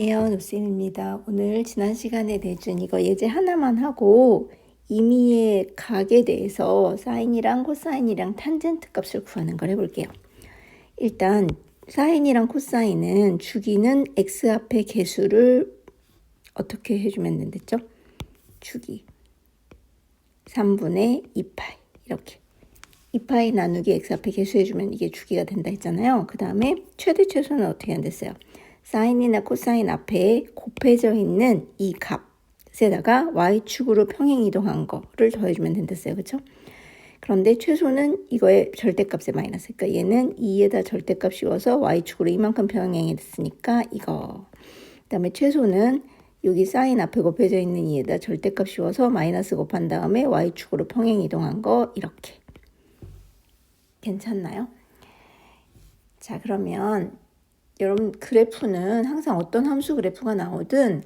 안녕하세요, 노쌤입니다. 오늘 지난 시간에 내준 이거 예제 하나만 하고 임의의 각에 대해서 사인이랑 코사인이랑 탄젠트 값을 구하는 걸 해볼게요. 일단 사인이랑 코사인은 주기는 x 앞에 개수를 어떻게 해주면 된댔죠? 주기 3분의 2파이 이렇게 2파이 나누기 x 앞에 개수해주면 이게 주기가 된다 했잖아요. 그 다음에 최대 최소는 어떻게 한댔어요? 사인이나 코사인 앞에 곱해져 있는 이 값에다가 y축으로 평행 이동한 거를 더해주면 된댔어요. 그렇죠? 그런데 최소는 이거의 절대값의 마이너스. 그러니까 얘는 2에다 절대값 씌워서 y축으로 이만큼 평행이 됐으니까 이거. 그 다음에 최소는 여기 사인 앞에 곱해져 있는 2에다 절대값 씌워서 마이너스 곱한 다음에 y축으로 평행 이동한 거 이렇게. 괜찮나요? 자, 그러면 여러분 그래프는 항상 어떤 함수 그래프가 나오든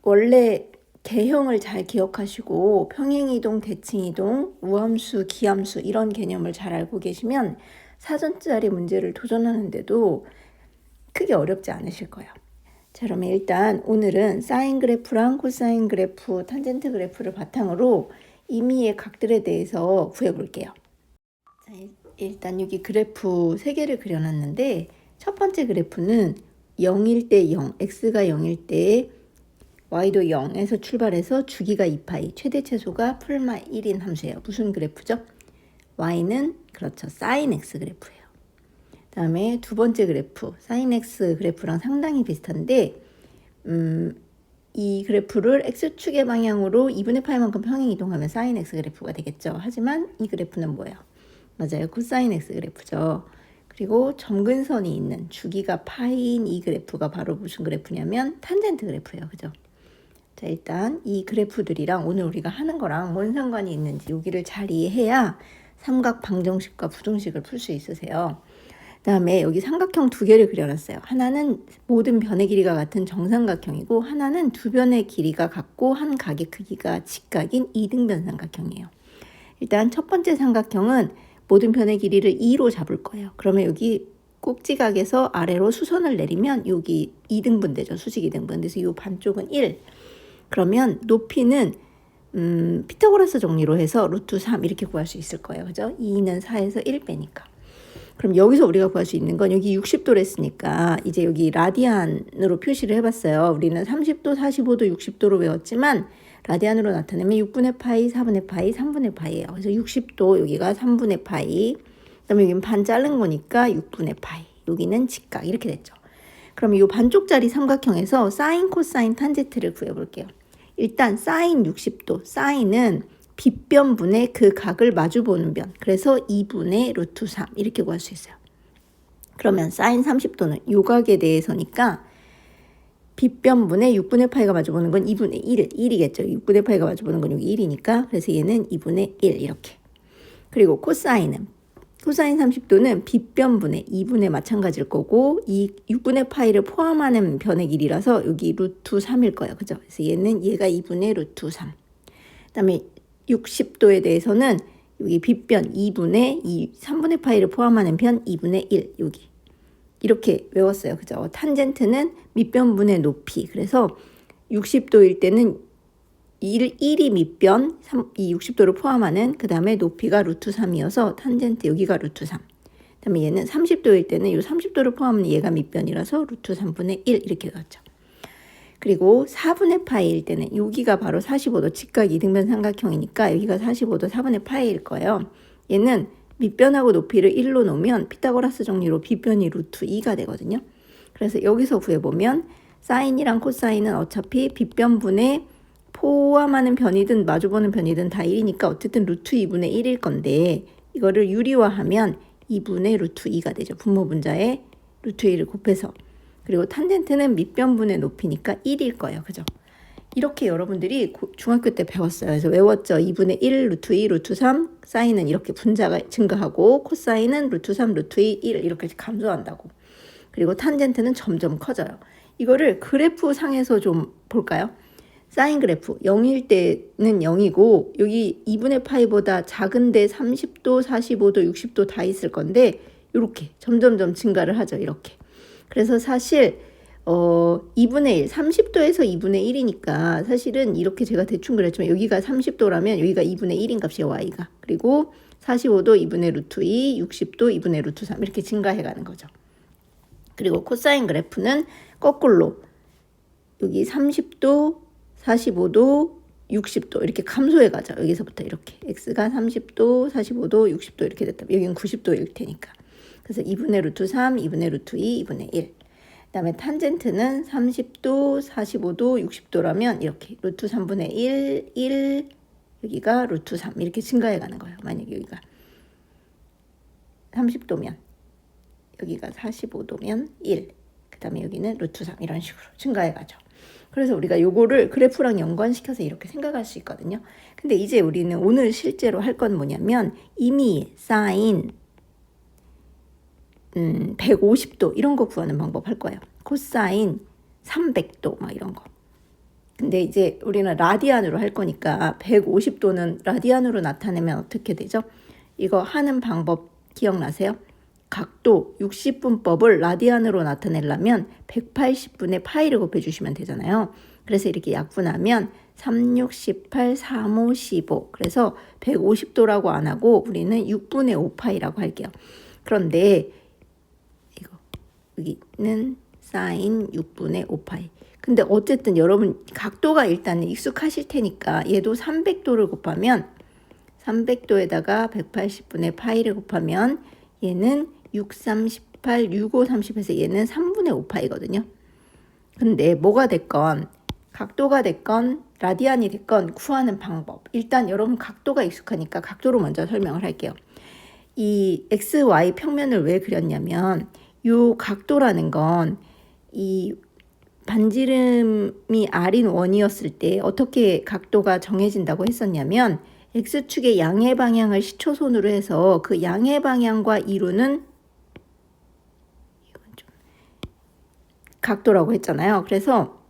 원래 개형을 잘 기억하시고 평행이동, 대칭이동, 우함수, 기함수 이런 개념을 잘 알고 계시면 사전짜리 문제를 도전하는데도 크게 어렵지 않으실 거예요. 자, 그러면 일단 오늘은 사인 그래프랑 코사인 그래프, 탄젠트 그래프를 바탕으로 임의의 각들에 대해서 구해볼게요. 자, 일단 여기 그래프 3개를 그려놨는데 첫 번째 그래프는 0일 때 0, x가 0일 때 y도 0에서 출발해서 주기가 2파이, 최대 최소가 풀마 1인 함수예요. 무슨 그래프죠? y는 그렇죠. sin x 그래프예요. 다음에 두 번째 그래프, sin x 그래프랑 상당히 비슷한데 이 그래프를 x축의 방향으로 2분의 파이만큼 평행 이동하면 sin x 그래프가 되겠죠. 하지만 이 그래프는 뭐예요? 맞아요. 코사인 x 그래프죠. 그리고 점근선이 있는 주기가 파이인 이 그래프가 바로 무슨 그래프냐면 탄젠트 그래프예요. 그죠? 자, 일단 이 그래프들이랑 오늘 우리가 하는 거랑 뭔 상관이 있는지 여기를 잘 이해해야 삼각 방정식과 부등식을 풀 수 있으세요. 그 다음에 여기 삼각형 2개를 그려놨어요. 하나는 모든 변의 길이가 같은 정삼각형이고 하나는 두 변의 길이가 같고 한 각의 크기가 직각인 이등변 삼각형이에요. 일단 첫 번째 삼각형은 모든 변의 길이를 2로 잡을 거예요. 그러면 여기 꼭지각에서 아래로 수선을 내리면 여기 2등분 되죠. 수직 2등분. 그래서 이 반쪽은 1. 그러면 높이는 피타고라스 정리로 해서 루트 3 이렇게 구할 수 있을 거예요. 그죠? 2는 4에서 1 빼니까. 그럼 여기서 우리가 구할 수 있는 건 여기 60도를 했으니까 이제 여기 라디안으로 표시를 해봤어요. 우리는 30도, 45도, 60도로 외웠지만 라디안으로 나타내면 6분의 파이, 4분의 파이, 3분의 파이예요. 그래서 60도 여기가 3분의 파이, 그다음에 여기는 반 자른 거니까 6분의 파이, 여기는 직각 이렇게 됐죠. 그럼 이 반쪽짜리 삼각형에서 사인, 코사인, 탄젠트를 구해볼게요. 일단 사인 60도, 사인은 빗변분의 그 각을 마주보는 변, 그래서 2분의 루트 3 이렇게 구할 수 있어요. 그러면 사인 30도는 요 각에 대해서니까 빗변분의 6분의 파이가 마주보는 건 2분의 1이겠죠. 6분의 파이가 마주보는 건 여기 1이니까 그래서 얘는 2분의 1 이렇게. 그리고 코사인은 코사인 30도는 빗변분의 2분의 마찬가지일 거고 이 6분의 파이를 포함하는 변의 길이라서 여기 루트 3일 거예요. 그죠? 그래서 얘가 2분의 루트 3. 그다음에 60도에 대해서는 여기 빗변 2분의 3분의 파이를 포함하는 편 2분의 1 여기. 이렇게 외웠어요. 그죠? 탄젠트는 밑변분의 높이. 그래서 60도일 때는 1이 밑변, 이 60도를 포함하는 그 다음에 높이가 루트 3이어서 탄젠트 여기가 루트 3. 그 다음에 얘는 30도일 때는 이 30도를 포함하는 얘가 밑변이라서 루트 3분의 1 이렇게 나왔죠. 그리고 4분의 파이일 때는 여기가 바로 45도 직각 이등변 삼각형이니까 여기가 45도 4분의 파이일 거예요. 얘는 밑변하고 높이를 1로 놓으면 피타고라스 정리로 빗변이 루트 2가 되거든요. 그래서 여기서 구해보면 사인이랑 코사인은 어차피 빗변분에 포함하는 변이든 마주보는 변이든 다 1이니까 어쨌든 루트 2분의 1일 건데 이거를 유리화하면 2분의 루트 2가 되죠. 분모분자에 루트 2를 곱해서. 그리고 탄젠트는 밑변분의 높이니까 1일 거예요. 그죠? 이렇게 여러분들이 중학교 때 배웠어요. 그래서 외웠죠. 2분의 1, 루트 2, 루트 3, 사인은 이렇게 분자가 증가하고 코사인은 루트 3, 루트 2, 1 이렇게 감소한다고. 그리고 탄젠트는 점점 커져요. 이거를 그래프 상에서 좀 볼까요? 사인 그래프 0일 때는 0이고 여기 2분의 파이보다 작은데 30도, 45도, 60도 다 있을 건데 이렇게 점점점 증가를 하죠. 이렇게. 그래서 사실 2분의 1, 30도에서 2분의 1이니까 사실은 이렇게 제가 대충 그랬지만 여기가 30도라면 여기가 2분의 1인 값이에요, y가. 그리고 45도 2분의 루트 2, 60도 2분의 루트 3 이렇게 증가해 가는 거죠. 그리고 코사인 그래프는 거꾸로 여기 30도, 45도, 60도 이렇게 감소해 가죠. 여기서부터 이렇게 x가 30도, 45도, 60도 이렇게 됐다. 여기는 90도일 테니까. 그래서 2분의 루트 3, 2분의 루트 2, 2분의 1. 그 다음에 탄젠트는 30도, 45도, 60도라면 이렇게 루트 3분의 1, 1, 여기가 루트 3 이렇게 증가해 가는 거예요. 만약에 여기가 30도면 여기가 45도면 1, 그 다음에 여기는 루트 3 이런 식으로 증가해 가죠. 그래서 우리가 요거를 그래프랑 연관시켜서 이렇게 생각할 수 있거든요. 근데 이제 우리는 오늘 실제로 할 건 뭐냐면 이미 사인 150도 이런 거 구하는 방법 할 거예요. 코사인 300도 막 이런 거. 근데 이제 우리는 라디안으로 할 거니까 150도는 라디안으로 나타내면 어떻게 되죠? 이거 하는 방법 기억나세요? 각도 60분법을 라디안으로 나타내려면 180분의 파이를 곱해주시면 되잖아요. 그래서 이렇게 약분하면 3, 6, 18, 3, 5, 15 그래서 150도라고 안 하고 우리는 6분의 5파이라고 할게요. 그런데 이거 여기는 사인 6분의 5파이. 근데 어쨌든 여러분 각도가 일단 익숙하실 테니까 얘도 300도를 곱하면 300도에다가 180분의 파이를 곱하면 얘는 6, 38, 6, 5, 30에서 얘는 3분의 5파이거든요. 근데 뭐가 됐건 각도가 됐건 라디안이 됐건 구하는 방법. 일단 여러분 각도가 익숙하니까 각도로 먼저 설명을 할게요. 이 XY 평면을 왜 그렸냐면 요 각도라는 건 이 반지름이 R인 원이었을 때 어떻게 각도가 정해진다고 했었냐면 X축의 양의 방향을 시초선으로 해서 그 양의 방향과 이루는 이건 좀 각도라고 했잖아요. 그래서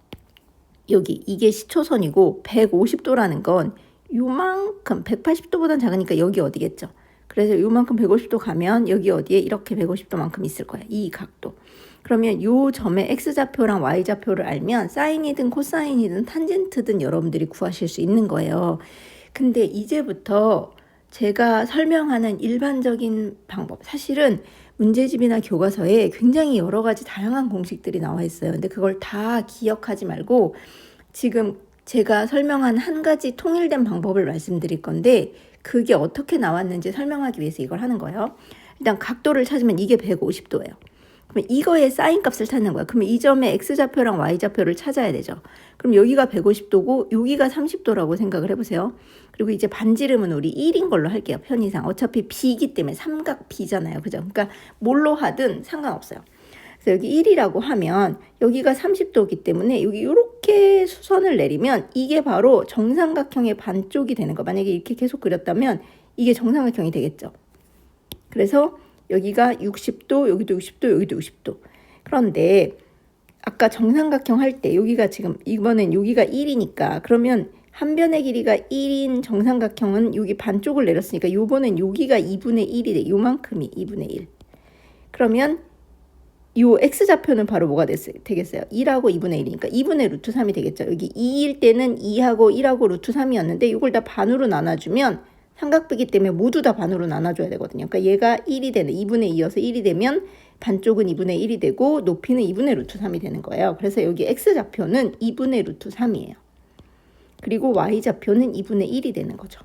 여기 이게 시초선이고 150도라는 건 요만큼 180도보단 작으니까 여기 어디겠죠. 그래서 요만큼 150도 가면 여기 어디에 이렇게 150도만큼 있을 거야. 이 각도. 그러면 요 점의 x좌표랑 y좌표를 알면 사인이든 코사인이든 탄젠트든 여러분들이 구하실 수 있는 거예요. 근데 이제부터 제가 설명하는 일반적인 방법, 사실은 문제집이나 교과서에 굉장히 여러 가지 다양한 공식들이 나와 있어요. 근데 그걸 다 기억하지 말고 지금 제가 설명한 한 가지 통일된 방법을 말씀드릴 건데 그게 어떻게 나왔는지 설명하기 위해서 이걸 하는 거예요. 일단 각도를 찾으면 이게 150도예요. 그럼 이거의 사인 값을 찾는 거야. 그러면 이 점의 x좌표랑 y좌표를 찾아야 되죠. 그럼 여기가 150도고 여기가 30도라고 생각을 해보세요. 그리고 이제 반지름은 우리 1인 걸로 할게요. 편의상. 어차피 b이기 때문에 삼각 b잖아요. 그죠? 그러니까 뭘로 하든 상관없어요. 그래서 여기 1이라고 하면 여기가 30도이기 때문에 여기 이렇게 수선을 내리면 이게 바로 정삼각형의 반쪽이 되는 거. 만약에 이렇게 계속 그렸다면 이게 정삼각형이 되겠죠. 그래서 여기가 60도, 여기도 60도, 여기도 60도. 그런데 아까 정삼각형 할 때 여기가 지금 이번엔 여기가 1이니까 그러면 한 변의 길이가 1인 정삼각형은 여기 반쪽을 내렸으니까 요번엔 여기가 2분의 1이 돼. 요만큼이 2분의 1. 그러면 요 x좌표는 바로 뭐가 되겠어요? 2하고 2분의 1이니까 2분의 루트 3이 되겠죠. 여기 2일 때는 2하고 1하고 루트 3이었는데 이걸 다 반으로 나눠주면 삼각비기 때문에 모두 다 반으로 나눠줘야 되거든요. 그러니까 얘가 1이 되는 2분의 2여서 1이 되면 반쪽은 2분의 1이 되고 높이는 2분의 루트 3이 되는 거예요. 그래서 여기 x좌표는 2분의 루트 3이에요. 그리고 y좌표는 2분의 1이 되는 거죠.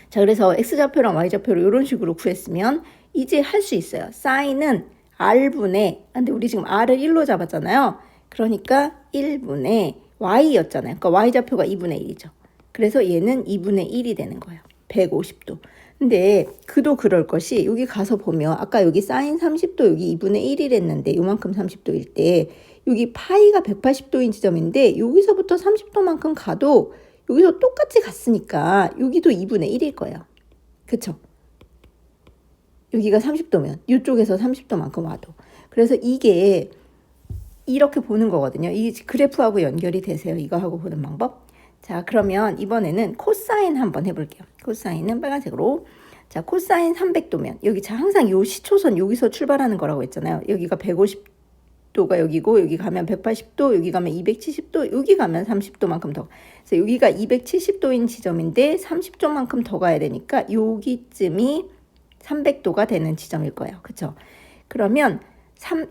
자, 그래서 x좌표랑 y좌표를 이런 식으로 구했으면 이제 할 수 있어요. 사인은 r분의, 근데 우리 지금 r을 1로 잡았잖아요. 그러니까 1분의 y였잖아요. 그러니까 y좌표가 2분의 1이죠. 그래서 얘는 2분의 1이 되는 거예요. 150도. 근데 그도 그럴 것이 여기 가서 보면 아까 여기 사인 30도 여기 2분의 1이랬는데 요만큼 30도일 때 여기 파이가 180도인 지점인데 여기서부터 30도만큼 가도 여기서 똑같이 갔으니까 여기도 2분의 1일 거예요. 그쵸? 여기가 30도면 이쪽에서 30도만큼 와도. 그래서 이게 이렇게 보는 거거든요. 이 그래프하고 연결이 되세요. 이거하고 보는 방법. 자, 그러면 이번에는 코사인 한번 해볼게요. 코사인은 빨간색으로. 자, 코사인 300도면 여기 자 항상 요 시초선 여기서 출발하는 거라고 했잖아요. 여기가 150 180도가 여기고 여기 가면 180도, 여기 가면 270도, 여기 가면 30도만큼 더. 그래서 여기가 270도인 지점인데 30도만큼 더 가야 되니까 여기쯤이 300도가 되는 지점일 거예요. 그렇죠? 그러면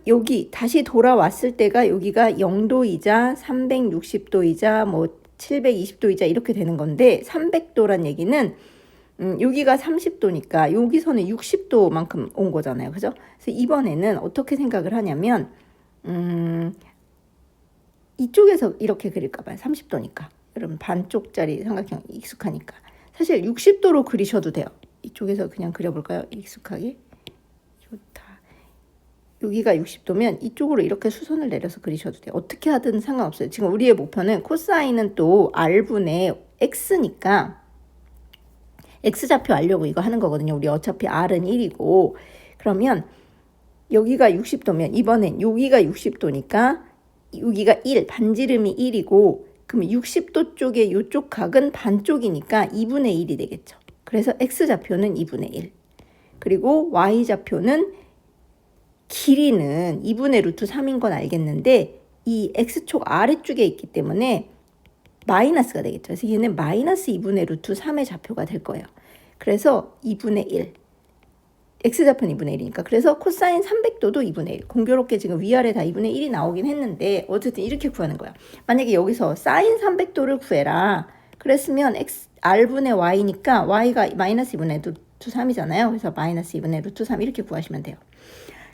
여기 다시 돌아왔을 때가 여기가 0도이자 360도이자 뭐 720도이자 이렇게 되는 건데 300도란 얘기는 여기가 30도니까 여기서는 60도만큼 온 거잖아요. 그죠? 그래서 이번에는 어떻게 생각을 하냐면 이쪽에서 이렇게 그릴까 봐요. 30도니까. 여러분 반쪽짜리 삼각형 익숙하니까. 사실 60도로 그리셔도 돼요. 이쪽에서 그냥 그려볼까요? 익숙하게. 좋다. 여기가 60도면 이쪽으로 이렇게 수선을 내려서 그리셔도 돼요. 어떻게 하든 상관없어요. 지금 우리의 목표는 코사인은 또 R분의 X니까 X좌표 알려고 이거 하는 거거든요. 우리 어차피 R은 1이고 그러면 여기가 60도면 이번엔 여기가 60도니까 여기가 1, 반지름이 1이고 그러면 60도 쪽에 이쪽 각은 반쪽이니까 2분의 1이 되겠죠. 그래서 X좌표는 2분의 1 그리고 Y좌표는 길이는 2분의 루트 3인 건 알겠는데 이 X축 아래쪽에 있기 때문에 마이너스가 되겠죠. 그래서 얘는 마이너스 2분의 루트 3의 좌표가 될 거예요. 그래서 2분의 1. X좌표는 2분의 1이니까. 그래서 코사인 300도도 2분의 1. 공교롭게 지금 위아래 다 2분의 1이 나오긴 했는데 어쨌든 이렇게 구하는 거야. 만약에 여기서 사인 300도를 구해라. 그랬으면 R분의 Y니까 Y가 마이너스 2분의 루트 3이잖아요. 그래서 마이너스 2분의 루트 3 이렇게 구하시면 돼요.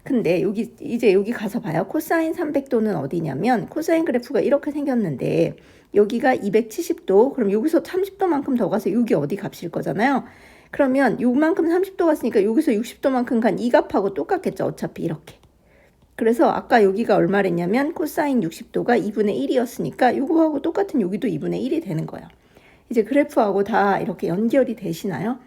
근데 이제 여기 가서 봐요. 코사인 300도는 어디냐면 코사인 그래프가 이렇게 생겼는데 여기가 270도 그럼 여기서 30도만큼 더 가서 여기 어디 값일 거잖아요. 그러면 요만큼 30도 갔으니까 여기서 60도만큼 간 이 값하고 똑같겠죠. 어차피 이렇게. 그래서 아까 여기가 얼마랬냐면 코사인 60도가 2분의 1이었으니까 요거하고 똑같은 여기도 2분의 1이 되는 거예요. 이제 그래프하고 다 이렇게 연결이 되시나요?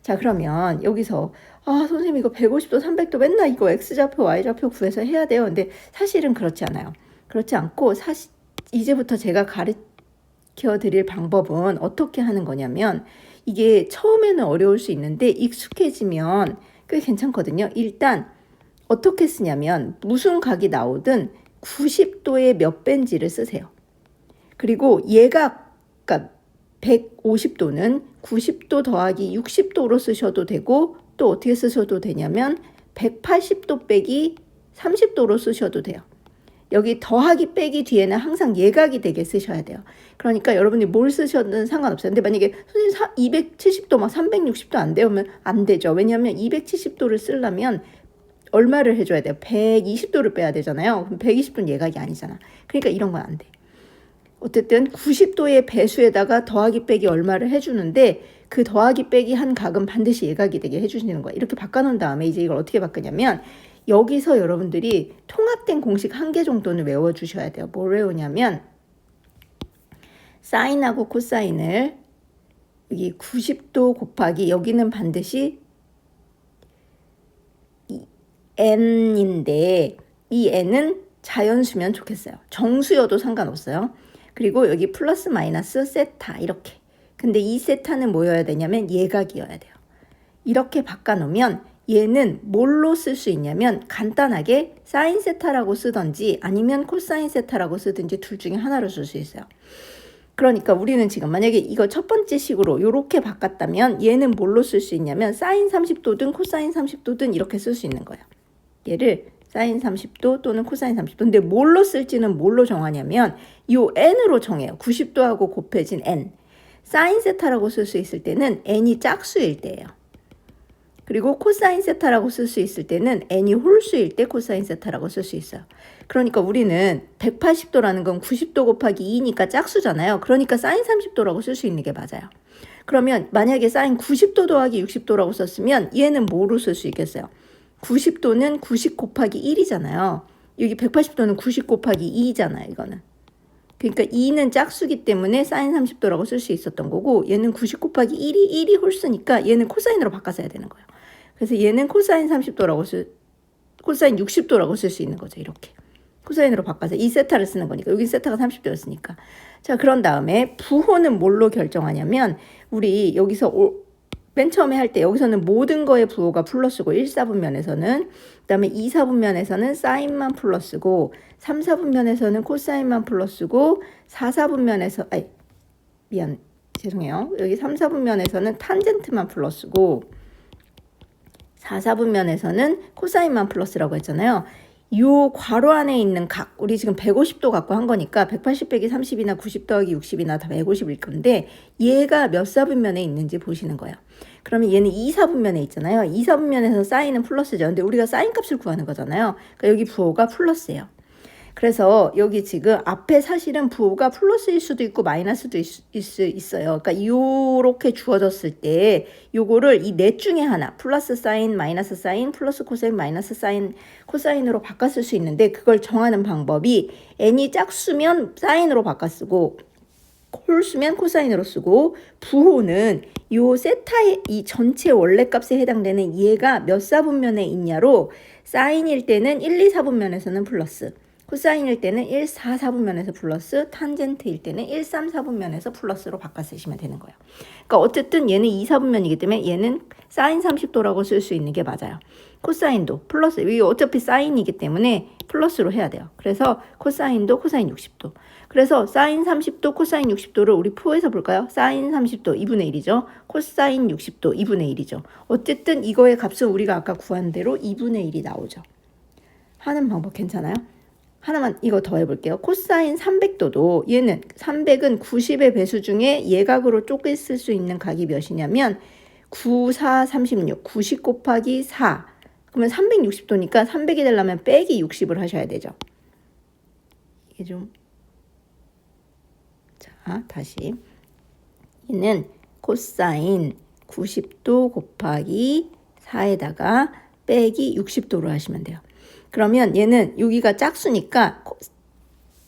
자 그러면 여기서 선생님 이거 150도 300도 맨날 이거 X좌표 Y좌표 구해서 해야 돼요. 근데 사실은 그렇지 않아요. 그렇지 않고 이제부터 제가 가르쳐 드릴 방법은 어떻게 하는 거냐면 이게 처음에는 어려울 수 있는데 익숙해지면 꽤 괜찮거든요. 일단 어떻게 쓰냐면 무슨 각이 나오든 90도의 몇 배인지를 쓰세요. 그리고 얘가 그러니까 150도는 90도 더하기 60도로 쓰셔도 되고 또 어떻게 쓰셔도 되냐면 180도 빼기 30도로 쓰셔도 돼요. 여기 더하기 빼기 뒤에는 항상 예각이 되게 쓰셔야 돼요. 그러니까 여러분이 뭘 쓰셔도 상관없어요. 근데 만약에 선생님 270도 막 360도 안 되면 안 되죠. 왜냐하면 270도를 쓰려면 얼마를 해줘야 돼요? 120도를 빼야 되잖아요. 그럼 120도는 예각이 아니잖아. 그러니까 이런 건 안 돼. 어쨌든 90도의 배수에다가 더하기 빼기 얼마를 해주는데 그 더하기 빼기 한 각은 반드시 예각이 되게 해주시는 거예요. 이렇게 바꿔놓은 다음에 이제 이걸 어떻게 바꾸냐면 여기서 여러분들이 통합된 공식 한 개 정도는 외워주셔야 돼요. 뭘 외우냐면 사인하고 코사인을 여기 90도 곱하기 여기는 반드시 n인데 이 n은 자연수면 좋겠어요. 정수여도 상관없어요. 그리고 여기 플러스 마이너스 세타 이렇게. 근데 이 세타는 뭐여야 되냐면 예각이어야 돼요. 이렇게 바꿔놓으면 얘는 뭘로 쓸 수 있냐면 간단하게 사인 세타라고 쓰든지 아니면 코사인 세타라고 쓰든지 둘 중에 하나로 쓸 수 있어요. 그러니까 우리는 지금 만약에 이거 첫 번째 식으로 이렇게 바꿨다면 얘는 뭘로 쓸 수 있냐면 사인 30도든 코사인 30도든 이렇게 쓸 수 있는 거예요. 얘를 사인 30도 또는 코사인 30도. 근데 뭘로 쓸지는 뭘로 정하냐면 이 n으로 정해요. 90도하고 곱해진 n. 사인 세타라고 쓸 수 있을 때는 n이 짝수일 때예요. 그리고 코사인 세타라고 쓸 수 있을 때는 n이 홀수일 때 코사인 세타라고 쓸 수 있어요. 그러니까 우리는 180도라는 건 90도 곱하기 2니까 짝수잖아요. 그러니까 사인 30도라고 쓸 수 있는 게 맞아요. 그러면 만약에 사인 90도 더하기 60도라고 썼으면 얘는 뭐로 쓸 수 있겠어요? 90도는 90 곱하기 1이잖아요. 여기 180도는 90 곱하기 2잖아요. 이거는. 그러니까 2는 짝수기 때문에 사인 30도라고 쓸 수 있었던 거고 얘는 90 곱하기 1이 홀수니까 얘는 코사인으로 바꿔서 해야 되는 거예요. 그래서 얘는 코사인 30도라고 코사인 60도라고 쓸 수 있는 거죠. 이렇게. 코사인으로 바꿔서 이 세타를 쓰는 거니까. 여기 세타가 30도였으니까. 자, 그런 다음에 부호는 뭘로 결정하냐면 우리 여기서 맨 처음에 할 때 여기서는 모든 거의 부호가 플러스고 1, 4분면에서는 그 다음에 2, 4분면에서는 사인만 플러스고 3, 4분면에서는 코사인만 플러스고 4, 4분면에서 죄송해요. 여기 3, 4분면에서는 탄젠트만 플러스고 4, 4분면에서는 코사인만 플러스라고 했잖아요. 요 괄호 안에 있는 각, 우리 지금 150도 갖고 한 거니까 180 빼기 30이나 90 더하기 60이나 다 150일 건데 얘가 몇 사분면에 있는지 보시는 거예요. 그러면 얘는 2, 4분면에 있잖아요. 2, 4분면에서 사인은 플러스죠. 근데 우리가 사인 값을 구하는 거잖아요. 그러니까 여기 부호가 플러스예요. 그래서 여기 지금 앞에 사실은 부호가 플러스일 수도 있고 마이너스도 있어요. 그러니까 요렇게 주어졌을 때 요거를 이 넷 중에 하나 플러스 사인, 마이너스 사인, 플러스 코사인, 마이너스 사인, 코사인으로 바꿔 쓸 수 있는데 그걸 정하는 방법이 n이 짝수면 사인으로 바꿔 쓰고 홀수면 코사인으로 쓰고 부호는 요 세타의 이 전체 원래 값에 해당되는 얘가 몇 사분면에 있냐로 사인일 때는 1, 2, 4분면에서는 플러스 코사인일 때는 1, 4, 4분면에서 플러스, 탄젠트일 때는 1, 3, 4분면에서 플러스로 바꿔 쓰시면 되는 거예요. 그러니까 어쨌든 얘는 2, 4분면이기 때문에 얘는 사인 30도라고 쓸 수 있는 게 맞아요. 코사인도 플러스, 이게 어차피 사인이기 때문에 플러스로 해야 돼요. 그래서 코사인도 코사인 60도. 그래서 사인 30도, 코사인 60도를 우리 표에서 볼까요? 사인 30도 2분의 1이죠. 코사인 60도 2분의 1이죠. 어쨌든 이거의 값은 우리가 아까 구한 대로 2분의 1이 나오죠. 하는 방법 괜찮아요? 하나만 이거 더 해볼게요. 코사인 300도도 얘는 300은 90의 배수 중에 예각으로 쪼개 쓸 수 있는 각이 몇이냐면 9, 4, 36, 90 곱하기 4 그러면 360도니까 300이 되려면 빼기 60을 하셔야 되죠. 이게 좀 자, 다시 얘는 코사인 90도 곱하기 4에다가 빼기 60도로 하시면 돼요. 그러면 얘는 여기가 짝수니까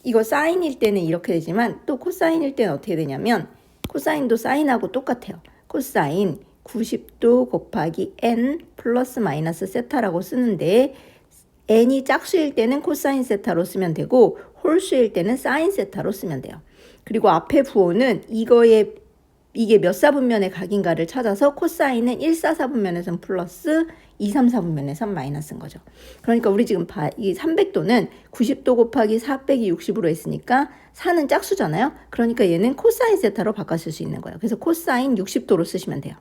이거 사인일 때는 이렇게 되지만 또 코사인일 때는 어떻게 되냐면 코사인도 사인하고 똑같아요. 코사인 90도 곱하기 n 플러스 마이너스 세타라고 쓰는데 n이 짝수일 때는 코사인 세타로 쓰면 되고 홀수일 때는 사인 세타로 쓰면 돼요. 그리고 앞에 부호는 이게 몇 사분면의 각인가를 찾아서 코사인은 1, 4, 4분면에선 플러스 2, 3, 4분면에선 마이너스인 거죠. 그러니까 우리 지금 이 300도는 90도 곱하기 4 빼기 60으로 했으니까 4는 짝수잖아요. 그러니까 얘는 코사인 세타로 바꿔 쓸 수 있는 거예요. 그래서 코사인 60도로 쓰시면 돼요.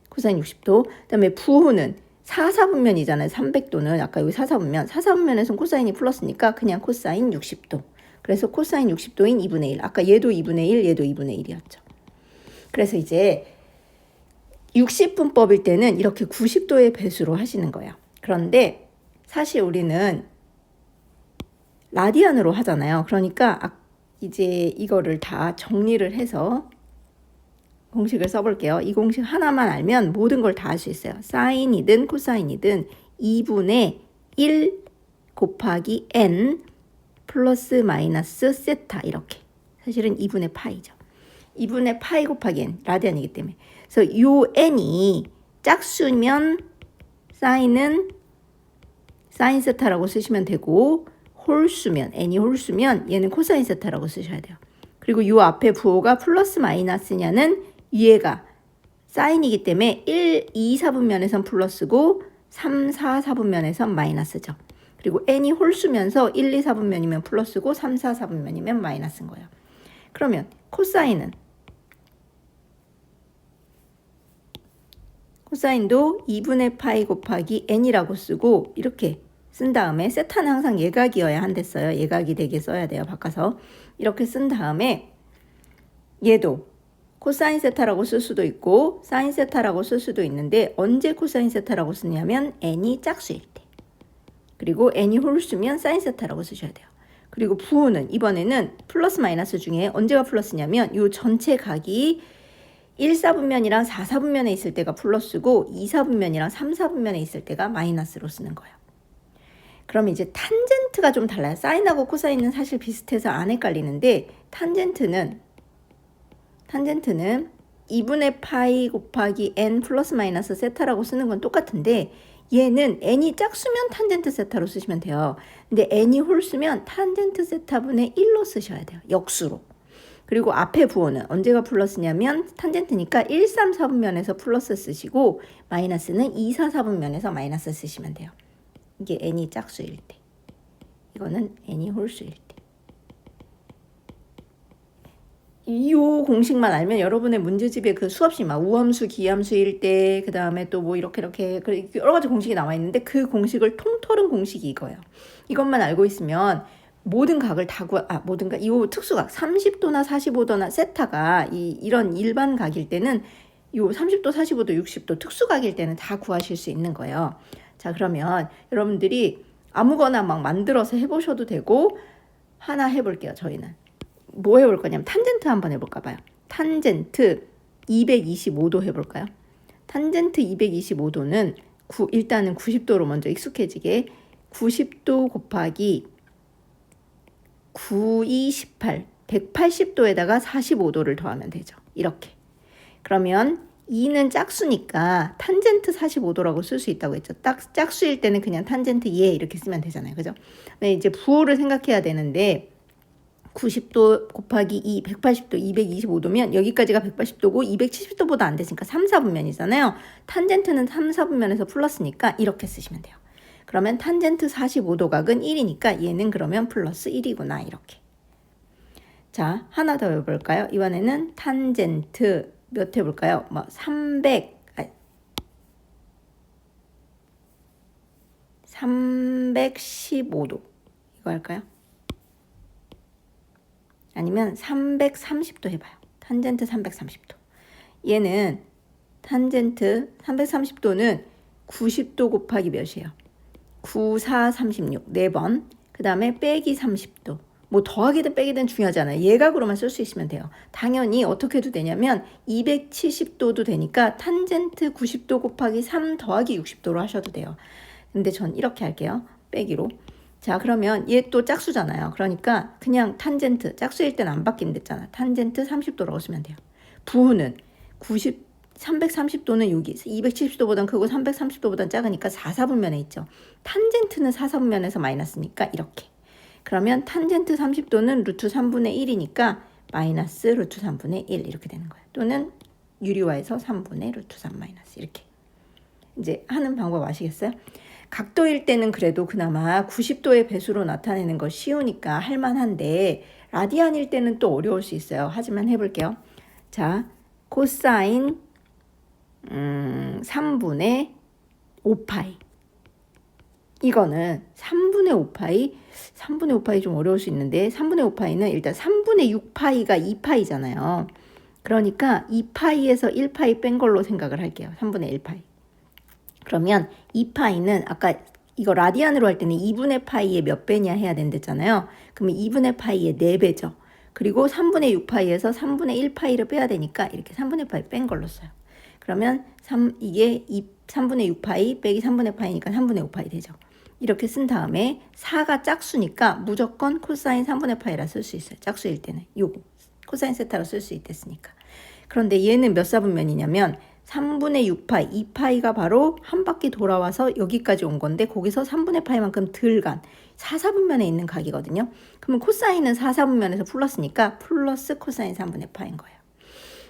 코사인 60도. 그 다음에 부호는 4, 4분면이잖아요. 300도는 아까 여기 4, 4분면. 4, 4분면에서는 코사인이 플러스니까 그냥 코사인 60도. 그래서 코사인 60도인 2분의 1. 아까 얘도 2분의 1, 얘도 2분의 1이었죠. 그래서 이제 60분법일 때는 이렇게 90도의 배수로 하시는 거예요. 그런데 사실 우리는 라디안으로 하잖아요. 그러니까 이제 이거를 다 정리를 해서 공식을 써볼게요. 이 공식 하나만 알면 모든 걸 다 할 수 있어요. 사인이든 코사인이든 2분의 1 곱하기 n 플러스 마이너스 세타 이렇게. 사실은 2분의 파이죠. 2분의 파이 곱하기 n 라디안이기 때문에. 그래서 요 n이 짝수면 사인은 사인 세타라고 쓰시면 되고 홀수면 n이 홀수면 얘는 코사인 세타라고 쓰셔야 돼요. 그리고 요 앞에 부호가 플러스 마이너스냐는 얘가 사인이기 때문에 1, 2, 4분면에선 플러스고 3, 4, 4분면에선 마이너스죠. 그리고 n이 홀수면서 1, 2, 4분면이면 플러스고 3, 4, 4분면이면 마이너스인 거예요. 그러면 코사인도 2분의 파이 곱하기 n이라고 쓰고 이렇게 쓴 다음에 세타는 항상 예각이어야 한댔어요. 예각이 되게 써야 돼요. 바꿔서 이렇게 쓴 다음에 얘도 코사인 세타라고 쓸 수도 있고 사인 세타라고 쓸 수도 있는데 언제 코사인 세타라고 쓰냐면 n이 짝수일 때. 그리고 n이 홀수면 사인 세타라고 쓰셔야 돼요. 그리고 부호는 이번에는 플러스 마이너스 중에 언제가 플러스냐면 이 전체 각이 1, 4분면이랑 4, 4분면에 있을 때가 플러스고 2, 4분면이랑 3, 4분면에 있을 때가 마이너스로 쓰는 거예요. 그럼 이제 탄젠트가 좀 달라요. 사인하고 코사인은 사실 비슷해서 안 헷갈리는데 탄젠트는 2분의 파이 곱하기 n 플러스 마이너스 세타라고 쓰는 건 똑같은데 얘는 n이 짝수면 탄젠트 세타로 쓰시면 돼요. 근데 n이 홀수면 탄젠트 세타분의 1로 쓰셔야 돼요. 역수로. 그리고 앞에 부호는 언제가 플러스냐면 탄젠트니까 1, 3, 4분면에서 플러스 쓰시고 마이너스는 2, 4, 4분면에서 마이너스 쓰시면 돼요. 이게 n이 짝수일 때. 이거는 n이 홀수일 때. 이 공식만 알면 여러분의 문제집에 그 수없이 막 우함수, 기함수일 때, 그 다음에 또 뭐 이렇게 여러 가지 공식이 나와 있는데 그 공식을 통틀은 공식이 이거예요. 이것만 알고 있으면 모든 각을 다 모든 각, 이 특수각 30도나 45도나 세타가 이런 일반 각일 때는 이 30도, 45도, 60도 특수각일 때는 다 구하실 수 있는 거예요. 자, 그러면 여러분들이 아무거나 막 만들어서 해보셔도 되고 하나 해볼게요. 저희는 뭐 해볼 거냐면 탄젠트 한번 해볼까 봐요. 탄젠트 225도 해볼까요? 탄젠트 225도는 일단은 90도로 먼저 익숙해지게 90도 곱하기 9, 2, 18, 180도에다가 45도를 더하면 되죠. 이렇게. 그러면 2는 짝수니까 탄젠트 45도라고 쓸 수 있다고 했죠. 딱 짝수일 때는 그냥 탄젠트 이렇게 쓰면 되잖아요. 그죠? 근데 이제 부호를 생각해야 되는데 90도 곱하기 2, 180도, 225도면 여기까지가 180도고 270도보다 안 됐으니까 3, 4분면이잖아요. 탄젠트는 3, 4분면에서 플러스니까 이렇게 쓰시면 돼요. 그러면 탄젠트 45도 각은 1이니까 얘는 그러면 플러스 1이구나 이렇게. 자, 하나 더 해볼까요? 이번에는 탄젠트 몇 해볼까요? 315도 이거 할까요? 아니면 330도 해봐요. 탄젠트 330도. 얘는 탄젠트 330도는 90도 곱하기 몇이에요? 9, 4, 36 4번. 그 다음에 빼기 30도. 뭐 더하기든 빼기든 중요하지 않아요. 예각으로만 쓸 수 있으면 돼요. 당연히 어떻게 해도 되냐면 270도도 되니까 탄젠트 90도 곱하기 3 더하기 60도로 하셔도 돼요. 근데 전 이렇게 할게요. 빼기로. 자, 그러면 얘 또 짝수잖아요. 그러니까 그냥 탄젠트, 짝수일 때는 안 바뀐댔잖아. 탄젠트 30도라고 쓰면 돼요. 부호는 330도는 여기 270도보단 크고 330도보단 작으니까 4, 4분면에 있죠. 탄젠트는 4, 4분면에서 마이너스니까 이렇게. 그러면 탄젠트 30도는 루트 3분의 1이니까 마이너스 루트 3분의 1 이렇게 되는 거예요. 또는 유리화에서 3분의 루트 3 마이너스 이렇게. 이제 하는 방법 아시겠어요? 각도일 때는 그래도 그나마 90도의 배수로 나타내는 거 쉬우니까 할만한데 라디안일 때는 또 어려울 수 있어요. 하지만 해볼게요. 자, 코사인 3분의 5파이. 이거는 3분의 5파이 좀 어려울 수 있는데 3분의 5파이는 일단 3분의 6파이가 2파이잖아요. 그러니까 2파이에서 1파이 뺀 걸로 생각을 할게요. 3분의 1파이. 그러면 2파이는 아까 이거 라디안으로 할 때는 2분의 파이의 몇 배냐 해야 된댔잖아요. 그러면 2분의 파이의 4배죠. 그리고 3분의 6파이에서 3분의 1파이를 빼야 되니까 이렇게 3분의 파이 뺀 걸로 써요. 그러면 이게 3분의 6파이 빼기 3분의 파이니까 3분의 5파이 되죠. 이렇게 쓴 다음에 4가 짝수니까 무조건 코사인 3분의 파이라 쓸 수 있어요. 짝수일 때는 요거 코사인 세타로 쓸 수 있댔으니까. 그런데 얘는 몇 사분면이냐면 3분의 6파이, 2파이가 바로 한 바퀴 돌아와서 여기까지 온 건데 거기서 3분의 파이만큼 덜 간 4, 4분면에 있는 각이거든요. 그러면 코사인은 4, 4분면에서 플러스니까 플러스 코사인 3분의 파인 거예요.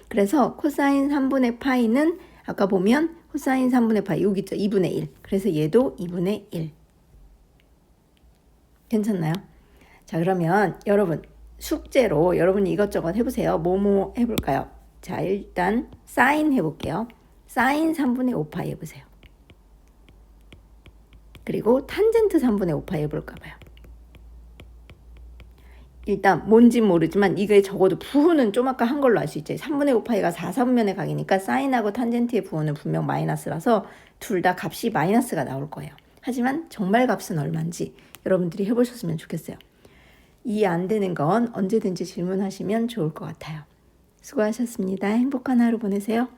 그래서 코사인 3분의 파이는 아까 보면 코사인 3분의 파이 여기 있죠. 2분의 1. 그래서 얘도 2분의 1. 괜찮나요? 자, 그러면 여러분 숙제로 여러분이 이것저것 해보세요. 뭐뭐 해볼까요? 자, 일단 사인 해볼게요. 사인 3분의 5파이 해보세요. 그리고 탄젠트 3분의 5파이 해볼까 봐요. 일단 뭔지 모르지만 이게 적어도 부호는 좀 아까 한 걸로 알 수 있죠. 3분의 5파이가 4, 4분면의 각이니까 사인하고 탄젠트의 부호는 분명 마이너스라서 둘 다 값이 마이너스가 나올 거예요. 하지만 정말 값은 얼마인지 여러분들이 해보셨으면 좋겠어요. 이해 안 되는 건 언제든지 질문하시면 좋을 것 같아요. 수고하셨습니다. 행복한 하루 보내세요.